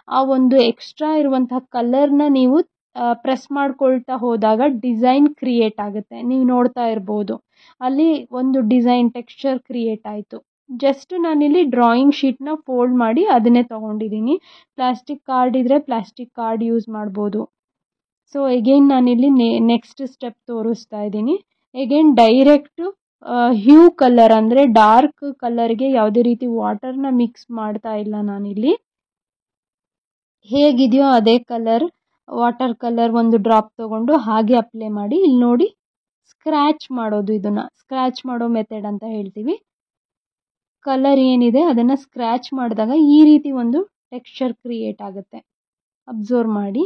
ಆ ಒಂದು ಎಕ್ಸ್ಟ್ರಾ ಇರುವಂತಹ ಕಲರ್ನ ನೀವು ಪ್ರೆಸ್ ಮಾಡ್ಕೊಳ್ತಾ ಹೋದಾಗ ಡಿಸೈನ್ ಕ್ರಿಯೇಟ್ ಆಗುತ್ತೆ. ನೀವು ನೋಡ್ತಾ ಇರ್ಬೋದು ಅಲ್ಲಿ ಒಂದು ಡಿಸೈನ್ ಟೆಕ್ಸ್ಚರ್ ಕ್ರಿಯೇಟ್ ಆಯಿತು. ಜಸ್ಟ್ ನಾನಿಲ್ಲಿ ಡ್ರಾಯಿಂಗ್ ಶೀಟ್ನ ಫೋಲ್ಡ್ ಮಾಡಿ ಅದನ್ನೇ ತೊಗೊಂಡಿದ್ದೀನಿ. ಪ್ಲಾಸ್ಟಿಕ್ ಕಾರ್ಡ್ ಇದ್ದರೆ ಪ್ಲಾಸ್ಟಿಕ್ ಕಾರ್ಡ್ ಯೂಸ್ ಮಾಡ್ಬೋದು. ಸೊ ಎಗೈನ್ ನಾನಿಲ್ಲಿ ನೆಕ್ಸ್ಟ್ ಸ್ಟೆಪ್ ತೋರಿಸ್ತಾ ಇದ್ದೀನಿ. ಎಗೈನ್ ಡೈರೆಕ್ಟ್ ಹ್ಯೂ ಕಲರ್ ಅಂದರೆ ಡಾರ್ಕ್ ಕಲರ್ಗೆ ಯಾವುದೇ ರೀತಿ ವಾಟರ್ನ ಮಿಕ್ಸ್ ಮಾಡ್ತಾ ಇಲ್ಲ ನಾನಿಲ್ಲಿ. ಹೇಗಿದೆಯೋ ಅದೇ ಕಲರ್ ವಾಟರ್ ಕಲರ್ ಒಂದು ಡ್ರಾಪ್ ತಗೊಂಡು ಹಾಗೆ ಅಪ್ಲೈ ಮಾಡಿ. ಇಲ್ಲಿ ನೋಡಿ ಸ್ಕ್ರ್ಯಾಚ್ ಮಾಡೋದು, ಇದನ್ನ ಸ್ಕ್ರ್ಯಾಚ್ ಮಾಡೋ ಮೆಥಡ್ ಅಂತ ಹೇಳ್ತೀವಿ. ಕಲರ್ ಏನಿದೆ ಅದನ್ನು ಸ್ಕ್ರ್ಯಾಚ್ ಮಾಡಿದಾಗ ಈ ರೀತಿ ಒಂದು ಟೆಕ್ಸ್ಚರ್ ಕ್ರಿಯೇಟ್ ಆಗುತ್ತೆ. ಅಬ್ಸರ್ವ್ ಮಾಡಿ.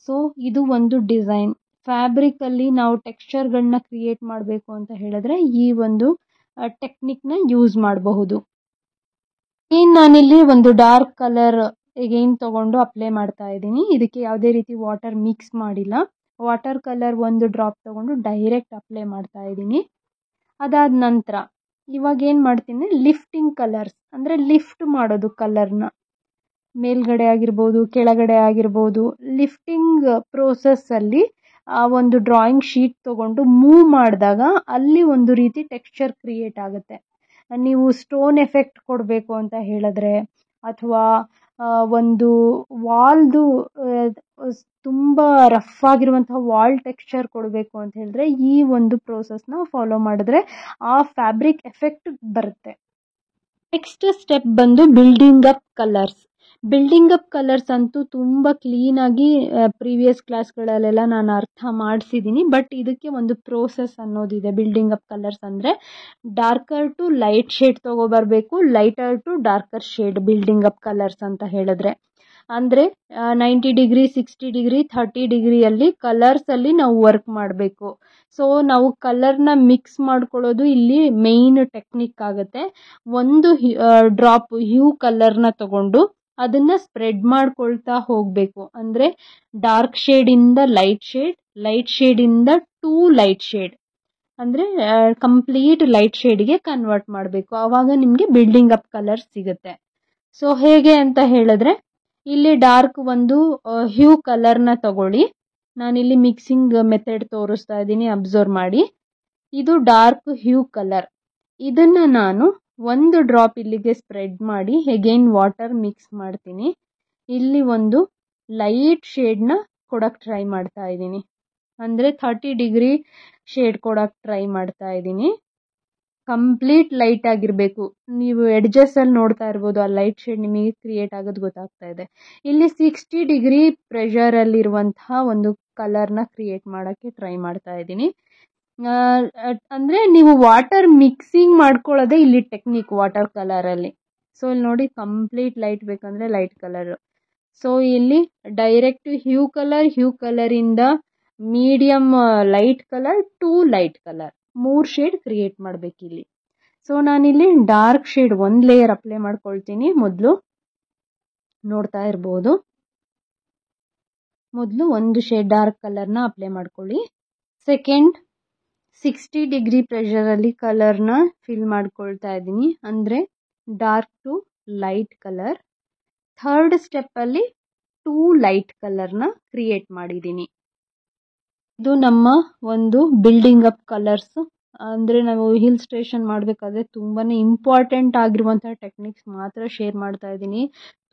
ಸೊ ಇದು ಒಂದು ಡಿಸೈನ್. ಫ್ಯಾಬ್ರಿಕಲ್ಲಿ ನಾವು ಟೆಕ್ಸ್ಚರ್ಗಳನ್ನ ಕ್ರಿಯೇಟ್ ಮಾಡಬೇಕು ಅಂತ ಹೇಳಿದ್ರೆ ಈ ಒಂದು ಟೆಕ್ನಿಕ್ನ ಯೂಸ್ ಮಾಡಬಹುದು. ನಾನಿಲ್ಲಿ ಒಂದು ಡಾರ್ಕ್ ಕಲರ್ ಎಗೈನ್ ತಗೊಂಡು ಅಪ್ಲೈ ಮಾಡ್ತಾ ಇದ್ದೀನಿ. ಇದಕ್ಕೆ ಯಾವುದೇ ರೀತಿ ವಾಟರ್ ಮಿಕ್ಸ್ ಮಾಡಿಲ್ಲ. ವಾಟರ್ ಕಲರ್ ಒಂದು ಡ್ರಾಪ್ ತಗೊಂಡು ಡೈರೆಕ್ಟ್ ಅಪ್ಲೈ ಮಾಡ್ತಾ ಇದ್ದೀನಿ. ಅದಾದ ನಂತರ ಇವಾಗ ಏನು ಮಾಡ್ತೀನಿ, ಲಿಫ್ಟಿಂಗ್ ಕಲರ್ಸ್ ಅಂದರೆ ಲಿಫ್ಟ್ ಮಾಡೋದು ಕಲರ್ನ, ಮೇಲ್ಗಡೆ ಆಗಿರ್ಬೋದು ಕೆಳಗಡೆ ಆಗಿರ್ಬೋದು. ಲಿಫ್ಟಿಂಗ್ ಪ್ರೋಸೆಸ್ಸಲ್ಲಿ ಆ ಒಂದು ಡ್ರಾಯಿಂಗ್ ಶೀಟ್ ತಗೊಂಡು ಮೂವ್ ಮಾಡಿದಾಗ ಅಲ್ಲಿ ಒಂದು ರೀತಿ ಟೆಕ್ಸ್ಚರ್ ಕ್ರಿಯೇಟ್ ಆಗುತ್ತೆ. ನೀವು ಸ್ಟೋನ್ ಎಫೆಕ್ಟ್ ಕೊಡಬೇಕು ಅಂತ ಹೇಳಿದ್ರೆ ಅಥವಾ ಒಂದು ವಾಲ್ದು ತುಂಬ ರಫ್ ಆಗಿರುವಂತಹ ವಾಲ್ ಟೆಕ್ಸ್ಚರ್ ಕೊಡಬೇಕು ಅಂತ ಹೇಳಿದ್ರೆ ಈ ಒಂದು ಪ್ರೋಸೆಸ್ನ ಫಾಲೋ ಮಾಡಿದ್ರೆ ಆ ಫ್ಯಾಬ್ರಿಕ್ ಎಫೆಕ್ಟ್ ಬರುತ್ತೆ. ನೆಕ್ಸ್ಟ್ ಸ್ಟೆಪ್ ಬಂದು building up colours. Building up colours ಅಂತೂ ತುಂಬ ಕ್ಲೀನಾಗಿ ಪ್ರೀವಿಯಸ್ ಕ್ಲಾಸ್ಗಳಲ್ಲೆಲ್ಲ ನಾನು ಅರ್ಥ ಮಾಡಿಸಿದ್ದೀನಿ. ಬಟ್ ಇದಕ್ಕೆ ಒಂದು ಪ್ರೋಸೆಸ್ ಅನ್ನೋದಿದೆ. ಬಿಲ್ಡಿಂಗ್ ಅಪ್ ಕಲರ್ಸ್ ಅಂದರೆ ಡಾರ್ಕರ್ ಟು ಲೈಟ್ ಶೇಡ್ ತೊಗೊಬರ್ಬೇಕು, lighter to darker shade building up colours ಅಂತ ಹೇಳಿದ್ರೆ. ಅಂದರೆ 90 ಡಿಗ್ರಿ 60 ಡಿಗ್ರಿ 30 ಡಿಗ್ರಿಯಲ್ಲಿ ಕಲರ್ಸಲ್ಲಿ ನಾವು ವರ್ಕ್ ಮಾಡಬೇಕು. ಸೊ ನಾವು ಕಲರ್ನ ಮಿಕ್ಸ್ ಮಾಡ್ಕೊಳ್ಳೋದು ಇಲ್ಲಿ ಮೇಯ್ನ್ ಟೆಕ್ನಿಕ್ ಆಗುತ್ತೆ. ಒಂದು ಡ್ರಾಪ್ ಹ್ಯೂ ಕಲರ್ನ ತಗೊಂಡು ಅದನ್ನು ಸ್ಪ್ರೆಡ್ ಮಾಡ್ಕೊಳ್ತಾ ಹೋಗಬೇಕು. ಅಂದರೆ ಡಾರ್ಕ್ ಶೇಡಿಂದ ಲೈಟ್ ಶೇಡ್, ಲೈಟ್ ಶೇಡಿಂದ ಟು ಲೈಟ್ ಶೇಡ್, ಅಂದರೆ ಕಂಪ್ಲೀಟ್ ಲೈಟ್ ಶೇಡ್ಗೆ ಕನ್ವರ್ಟ್ ಮಾಡಬೇಕು. ಆವಾಗ ನಿಮಗೆ ಬಿಲ್ಡಿಂಗ್ ಅಪ್ ಕಲರ್ ಸಿಗುತ್ತೆ. ಸೊ ಹೇಗೆ ಅಂತ ಹೇಳಿದ್ರೆ ಇಲ್ಲಿ ಡಾರ್ಕ್ ಒಂದು ಹ್ಯೂ ಕಲರ್ನ ತಗೊಳ್ಳಿ. ನಾನಿಲ್ಲಿ ಮಿಕ್ಸಿಂಗ್ ಮೆಥಡ್ ತೋರಿಸ್ತಾ ಇದ್ದೀನಿ, ಅಬ್ಸರ್ವ್ ಮಾಡಿ. ಇದು ಡಾರ್ಕ್ ಹ್ಯೂ ಕಲರ್. ಇದನ್ನು ನಾನು ಒಂದು ಡ್ರಾಪ್ ಇಲ್ಲಿಗೆ ಸ್ಪ್ರೆಡ್ ಮಾಡಿ ಅಗೈನ್ ವಾಟರ್ ಮಿಕ್ಸ್ ಮಾಡ್ತೀನಿ. ಇಲ್ಲಿ ಒಂದು ಲೈಟ್ ಶೇಡ್ನ ಕೊಡೋಕ್ಕೆ ಟ್ರೈ ಮಾಡ್ತಾ ಇದ್ದೀನಿ. ಅಂದರೆ 30 ಡಿಗ್ರಿ ಶೇಡ್ ಕೊಡೋಕ್ಕೆ ಟ್ರೈ ಮಾಡ್ತಾ ಇದ್ದೀನಿ. ಕಂಪ್ಲೀಟ್ ಲೈಟ್ ಆಗಿರಬೇಕು. ನೀವು ಎಡ್ಜಸ್ಸಲ್ಲಿ ನೋಡ್ತಾ ಇರ್ಬೋದು ಆ ಲೈಟ್ ಶೇಡ್ ನಿಮಗೆ ಕ್ರಿಯೇಟ್ ಆಗೋದು ಗೊತ್ತಾಗ್ತಾ ಇದೆ. ಇಲ್ಲಿ 60 ಡಿಗ್ರಿ ಪ್ರೆಷರಲ್ಲಿರುವಂತಹ ಒಂದು ಕಲರ್ನ ಕ್ರಿಯೇಟ್ ಮಾಡೋಕ್ಕೆ ಟ್ರೈ ಮಾಡ್ತಾ ಇದ್ದೀನಿ. ಅಂದರೆ ನೀವು ವಾಟರ್ ಮಿಕ್ಸಿಂಗ್ ಮಾಡ್ಕೊಳ್ಳೋದೇ ಇಲ್ಲಿ ಟೆಕ್ನಿಕ್ ವಾಟರ್ ಕಲರಲ್ಲಿ. ಸೊ ಇಲ್ಲಿ ನೋಡಿ ಕಂಪ್ಲೀಟ್ ಲೈಟ್ ಬೇಕಂದರೆ ಲೈಟ್ ಕಲರು. ಸೊ ಇಲ್ಲಿ ಡೈರೆಕ್ಟ್ ಹ್ಯೂ ಕಲರಿಂದ medium light colour to light colour 3 shade create ಮಾಡಬೇಕಿಲ್ಲಿ. ಸೊ ನಾನಿಲ್ಲಿ ಡಾರ್ಕ್ ಶೇಡ್ ಒಂದು ಲೇಯರ್ ಅಪ್ಲೈ ಮಾಡ್ಕೊಳ್ತೀನಿ. ಮೊದಲು ನೋಡ್ತಾ ಇರ್ಬೋದು, ಮೊದಲು ಒಂದು ಶೇಡ್ ಡಾರ್ಕ್ ಕಲರ್ನ ಅಪ್ಲೈ ಮಾಡ್ಕೊಳ್ಳಿ. ಸೆಕೆಂಡ್ 60 ಡಿಗ್ರಿ ಪ್ರೆಷರಲ್ಲಿ ಕಲರ್ನ ಫಿಲ್ ಮಾಡ್ಕೊಳ್ತಾ ಇದ್ದೀನಿ, ಅಂದರೆ dark to light colour. Third ಸ್ಟೆಪ್ಪಲ್ಲಿ 2 ಲೈಟ್ ಕಲರ್ನ ಕ್ರಿಯೇಟ್ ಮಾಡಿದ್ದೀನಿ. ಇದು ನಮ್ಮ ಒಂದು ಬಿಲ್ಡಿಂಗ್ ಅಪ್ ಕಲರ್ಸ್. ಅಂದರೆ ನಾವು ಹಿಲ್ ಸ್ಟೇಷನ್ ಮಾಡಬೇಕಾದ್ರೆ ತುಂಬಾ ಇಂಪಾರ್ಟೆಂಟ್ ಆಗಿರುವಂಥ ಟೆಕ್ನಿಕ್ಸ್ ಮಾತ್ರ ಶೇರ್ ಮಾಡ್ತಾ ಇದ್ದೀನಿ.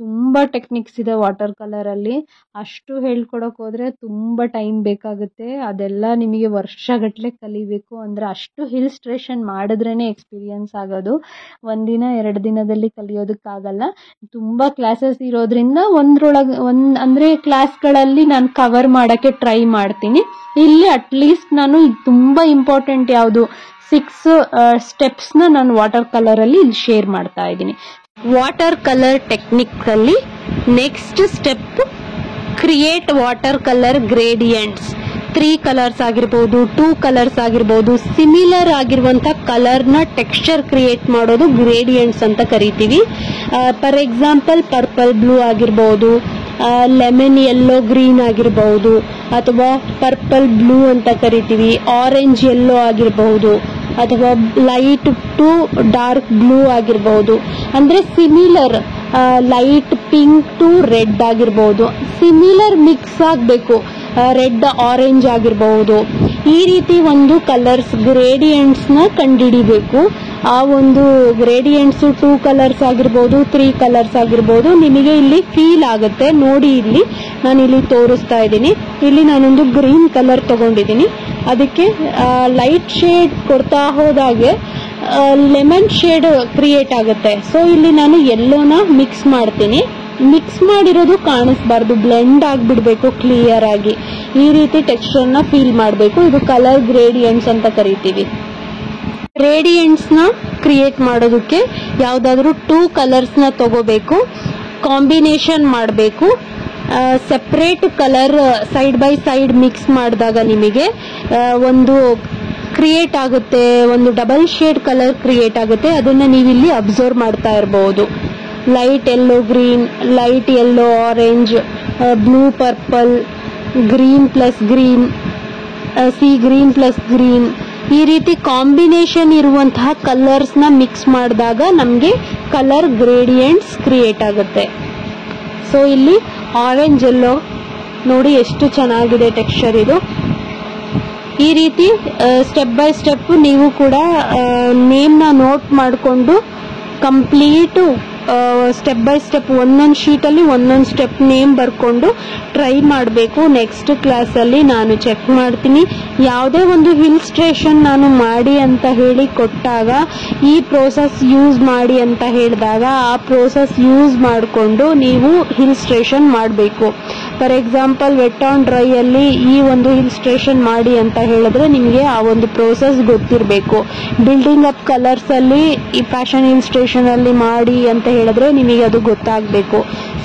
ತುಂಬ ಟೆಕ್ನಿಕ್ಸ್ ಇದೆ ವಾಟರ್ ಕಲರಲ್ಲಿ. ಅಷ್ಟು ಹೇಳ್ಕೊಡೋಕೆ ಹೋದರೆ ತುಂಬ ಟೈಮ್ ಬೇಕಾಗುತ್ತೆ. ಅದೆಲ್ಲ ನಿಮಗೆ ವರ್ಷಗಟ್ಟಲೆ ಕಲಿಬೇಕು. ಅಂದರೆ ಅಷ್ಟು ಹಿಲ್ ಸ್ಟೇಷನ್ ಮಾಡಿದ್ರೇ ಎಕ್ಸ್ಪೀರಿಯನ್ಸ್ ಆಗೋದು. ಒಂದಿನ 2 ದಿನದಲ್ಲಿ ಕಲಿಯೋದಕ್ಕಾಗಲ್ಲ. ತುಂಬ ಕ್ಲಾಸಸ್ ಇರೋದ್ರಿಂದ ಅಂದರೆ ಕ್ಲಾಸ್ಗಳಲ್ಲಿ ನಾನು ಕವರ್ ಮಾಡೋಕ್ಕೆ ಟ್ರೈ ಮಾಡ್ತೀನಿ. ಇಲ್ಲಿ ಅಟ್ಲೀಸ್ಟ್ ನಾನು ತುಂಬ ಇಂಪಾರ್ಟೆಂಟ್ ಯಾವುದು 6 ಸ್ಟೆಪ್ಸ್ನ ನಾನು ವಾಟರ್ ಕಲರಲ್ಲಿ ಇಲ್ಲಿ ಶೇರ್ ಮಾಡ್ತಾ ಇದ್ದೀನಿ. ವಾಟರ್ ಕಲರ್ ಟೆಕ್ನಿಕ್ಸಲ್ಲಿ next step create water colour gradients. 3 colours ಆಗಿರ್ಬೋದು, 2 ಕಲರ್ಸ್ ಆಗಿರ್ಬೋದು, ಸಿಮಿಲರ್ ಆಗಿರುವಂಥ ಕಲರ್ನ ಟೆಕ್ಸ್ಚರ್ ಕ್ರಿಯೇಟ್ ಮಾಡೋದು ಗ್ರೇಡಿಯಂಟ್ಸ್ ಅಂತ ಕರಿತೀವಿ. ಫಾರ್ ಎಕ್ಸಾಂಪಲ್ ಪರ್ಪಲ್ ಬ್ಲೂ ಆಗಿರ್ಬೋದು, ಲೆಮನ್ ಯೆಲ್ಲೋ ಗ್ರೀನ್ ಆಗಿರಬಹುದು, ಅಥವಾ ಪರ್ಪಲ್ ಬ್ಲೂ ಅಂತ ಕರಿತೀವಿ, ಆರೆಂಜ್ ಯೆಲ್ಲೋ ಆಗಿರಬಹುದು, ಅಥವಾ ಲೈಟ್ ಟು ಡಾರ್ಕ್ ಬ್ಲೂ ಆಗಿರಬಹುದು. ಅಂದ್ರೆ similar light pink to red ಆಗಿರಬಹುದು, ಸಿಮಿಲರ್ ಮಿಕ್ಸ್ ಆಗಬೇಕು, ರೆಡ್ ಆರೆಂಜ್ ಆಗಿರಬಹುದು. ಈ ರೀತಿ ಒಂದು ಕಲರ್ಸ್ ಗ್ರೇಡಿಯಂಟ್ಸ್ ನ ಕಂಡುಹಿಡಿಬೇಕು. ಆ ಒಂದು ಗ್ರೇಡಿಯಂಟ್ಸ್ 2 ಕಲರ್ಸ್ ಆಗಿರ್ಬೋದು, 3 ಕಲರ್ಸ್ ಆಗಿರ್ಬೋದು, ನಿಮಗೆ ಇಲ್ಲಿ ಫೀಲ್ ಆಗುತ್ತೆ. ನೋಡಿ, ಇಲ್ಲಿ ನಾನು ಇಲ್ಲಿ ತೋರಿಸ್ತಾ ಇದ್ದೀನಿ. ಇಲ್ಲಿ ನಾನೊಂದು ಗ್ರೀನ್ ಕಲರ್ ತಗೊಂಡಿದ್ದೀನಿ. ಅದಕ್ಕೆ ಲೈಟ್ ಶೇಡ್ ಕೊಡ್ತಾ ಹೋದಾಗೆ ಲೆಮನ್ ಶೇಡ್ ಕ್ರಿಯೇಟ್ ಆಗುತ್ತೆ. ಸೊ ಇಲ್ಲಿ ನಾನು ಯೆಲ್ಲೋನ ಮಿಕ್ಸ್ ಮಾಡ್ತೀನಿ. ಮಿಕ್ಸ್ ಮಾಡಿರೋದು ಕಾಣಿಸ್ಬಾರ್ದು, ಬ್ಲೆಂಡ್ ಆಗಿಬಿಡ್ಬೇಕು ಕ್ಲಿಯರ್ ಆಗಿ. ಈ ರೀತಿ ಟೆಕ್ಸ್ಚರ್ ನ ಫೀಲ್ ಮಾಡಬೇಕು. ಇದು ಕಲರ್ ಗ್ರೇಡಿಯಂಟ್ಸ್ ಅಂತ ಕರಿತೀವಿ. ಗ್ರೇಡಿಯಂಟ್ಸ್ ನ ಕ್ರಿಯೇಟ್ ಮಾಡೋದಕ್ಕೆ ಯಾವ್ದಾದ್ರು 2 ಕಲರ್ಸ್ ನ ತಗೋಬೇಕು, ಕಾಂಬಿನೇಷನ್ ಮಾಡಬೇಕು. Separate colour side by side mix ಮಾಡಿದಾಗ ನಿಮಗೆ ಒಂದು ಕ್ರಿಯೇಟ್ ಆಗುತ್ತೆ, ಒಂದು ಡಬಲ್ ಶೇಡ್ ಕಲರ್ ಕ್ರಿಯೇಟ್ ಆಗುತ್ತೆ. ಅದನ್ನ ನೀವಿಲ್ಲಿ ಅಬ್ಸರ್ವ್ ಮಾಡ್ತಾ ಇರಬಹುದು. Light yellow green, light yellow orange, blue purple, green plus green, C green plus green, ಈ ರೀತಿ ಕಾಂಬಿನೇಷನ್ ಇರುವಂತಹ ಕಲರ್ಸ್ ನ ಮಿಕ್ಸ್ ಮಾಡಿದಾಗ ನಮಗೆ ಕಲರ್ ಗ್ರೇಡಿಯಂಟ್ಸ್ ಕ್ರಿಯೇಟ್ ಆಗುತ್ತೆ. ಸೊ ಇಲ್ಲಿ ಆರೆಂಜ್ ಯೆಲ್ಲೋ ನೋಡಿ ಎಷ್ಟು ಚೆನ್ನಾಗಿದೆ ಟೆಕ್ಸ್ಚರ್ ಇದು. ಈ ರೀತಿ ಸ್ಟೆಪ್ ಬೈ ಸ್ಟೆಪ್ ನೀವು ಕೂಡ ನೇಮ್ ನ ನೋಟ್ ಮಾಡಿಕೊಂಡು ಕಂಪ್ಲೀಟ್ ಸ್ಟೆಪ್ ಬೈ ಸ್ಟೆಪ್ ಒಂದೊಂದು ಶೀಟಲ್ಲಿ ಒಂದೊಂದು ಸ್ಟೆಪ್ ನೇಮ್ ಬರ್ಕೊಂಡು ಟ್ರೈ ಮಾಡಬೇಕು. ನೆಕ್ಸ್ಟ್ ಕ್ಲಾಸಲ್ಲಿ ನಾನು ಚೆಕ್ ಮಾಡ್ತೀನಿ. ಯಾವುದೇ ಒಂದು ಹಿಲ್ ಸ್ಟೇಷನ್ ನಾನು ಮಾಡಿ ಅಂತ ಹೇಳಿ ಕೊಟ್ಟಾಗ, ಈ ಪ್ರೋಸೆಸ್ ಯೂಸ್ ಮಾಡಿ ಅಂತ ಹೇಳಿದಾಗ ಆ ಪ್ರೋಸೆಸ್ ಯೂಸ್ ಮಾಡಿಕೊಂಡು ನೀವು ಹಿಲ್ ಸ್ಟೇಷನ್ ಮಾಡಬೇಕು. For example wet on dry ಅಲ್ಲಿ ಈ ಒಂದು ಹಿಲ್ ಸ್ಟೇಷನ್ ಮಾಡಿ ಅಂತ ಹೇಳಿದ್ರೆ ನಿಮಗೆ ಆ ಒಂದು ಪ್ರೋಸೆಸ್ ಗೊತ್ತಿರಬೇಕು. ಬಿಲ್ಡಿಂಗ್ ಅಪ್ ಕಲರ್ಸ್ ಅಲ್ಲಿ ಈ ಫ್ಯಾಷನ್ ಹಿಲ್ ಸ್ಟೇಷನ್ ಅಲ್ಲಿ ಮಾಡಿ ಅಂತ ಹೇಳಿದ್ರೆ ನಿಮಗೆ ಅದು ಗೊತ್ತಾಗಬೇಕು.